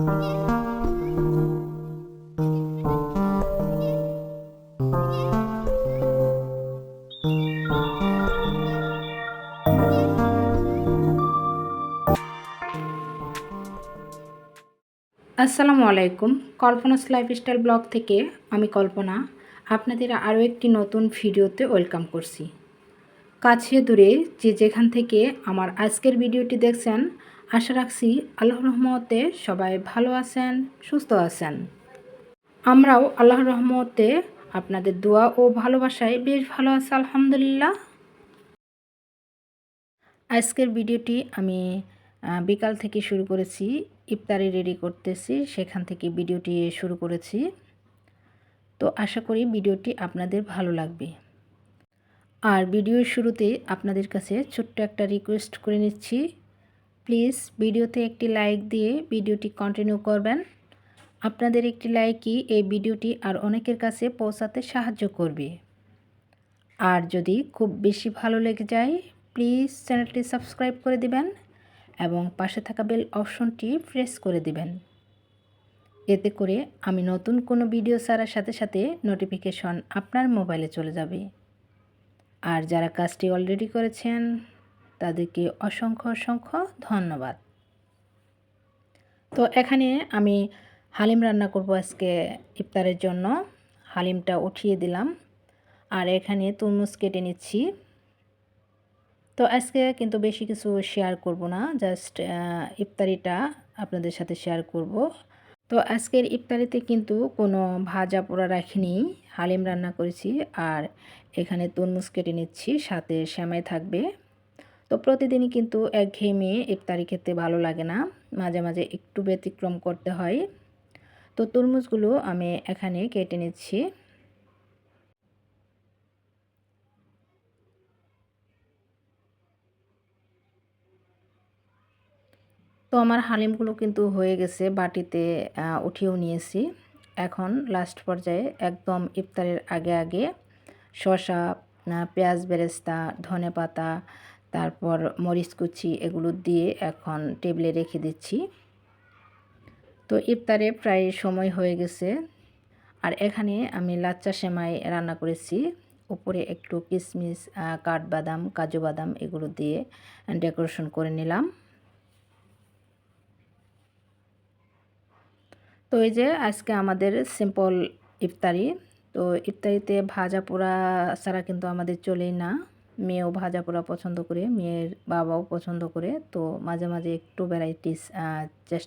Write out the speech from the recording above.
আসসালামু আলাইকুম। কল্পনাস lifestyle blog থেকে আমি কল্পনা আপনাদের আরও একটি নতুন ভিডিওতে ওয়েলকাম করছি। কাছে দূরে যে যেখান থেকে আমার আজকের ভিডিওটি দেখছেন, আশা রাখছি আল্লাহর রহমতে সবাই ভালো আছেন, সুস্থ আছেন। আমরাও আল্লাহর রহমতে আপনাদের দোয়া ও ভালোবাসায় বেশ ভালো আছি আলহামদুলিল্লাহ। আজকের ভিডিওটি আমি বিকাল থেকে শুরু করেছি, ইফতারি রেডি করতেছি, সেখান থেকে ভিডিওটি শুরু করেছি। তো আশা করি ভিডিওটি আপনাদের ভালো লাগবে। আর ভিডিওর শুরুতে আপনাদের কাছে ছোট্ট একটা রিকোয়েস্ট করে নিচ্ছি, প্লিজ ভিডিওতে একটি লাইক দিয়ে ভিডিওটি কন্টিনিউ করবেন। আপনাদের একটি লাইকই এই ভিডিওটি আর অনেকের কাছে পৌঁছাতে সাহায্য করবে। আর যদি খুব বেশি ভালো লেগে যায়, প্লিজ চ্যানেলটি সাবস্ক্রাইব করে দিবেন এবং পাশে থাকা বেল অপশনটি প্রেস করে দিবেন। এতে করে আমি নতুন কোনো ভিডিও ছাড়ার সাথে সাথে নোটিফিকেশন আপনার মোবাইলে চলে যাবে। আর যারা কাজটি অলরেডি করেছেন তাদেরকে অসংখ্য অসংখ্য ধন্যবাদ। তো এখানে আমি হালিম রান্না করব আজকে ইফতারের জন্য। হালিমটা উঠিয়ে দিলাম আর এখানে তরমুজ কেটে নিচ্ছি। তো আজকে কিন্তু বেশি কিছু শেয়ার করব না, জাস্ট ইফতারিটা আপনাদের সাথে শেয়ার করব। তো আজকের ইফতারিতে কিন্তু কোনো ভাজা পোড়া রাখিনি, হালিম রান্না করেছি আর এখানে তরমুজ কেটে নিচ্ছি, সাথে সেমাই থাকবে। তো প্রতিদিনই কিন্তু একঘেয়েমি ইফতারি খেতে ভালো লাগে না, মাঝে মাঝে একটু ব্যতিক্রম করতে হয়। তো তরমুজগুলো আমি এখানে কেটে নিচ্ছি। তো আমার হালিমগুলো কিন্তু হয়ে গেছে, বাটিতে উঠিয়েও নিয়েছি। এখন লাস্ট পর্যায়ে একদম ইফতারের আগে আগে শসা, পেঁয়াজ বেরেস্তা, ধনেপাতা, তারপর মরিচ কুচি এগুলো দিয়ে এখন টেবিলে রেখে দিচ্ছি। তো ইফতারে প্রায় সময় হয়ে গেছে। আর এখানে আমি লাচ্চা সেমাই রান্না করেছি, উপরে একটু কিশমিশ, কাঠবাদাম, কাজু বাদাম এগুলো দিয়ে ডেকোরেশন করে নিলাম। তো এই যে আজকে আমাদের সিম্পল ইফতারি। তো ইফতারিতে ভাজা পোড়া ছাড়া কিন্তু আমাদের চলেই না। মেয়েও ভাজা পোড়া পছন্দ করে, মেয়ের বাবাও পছন্দ করে। তো মাঝে মাঝে একটু ভ্যারাইটিস চেষ্টা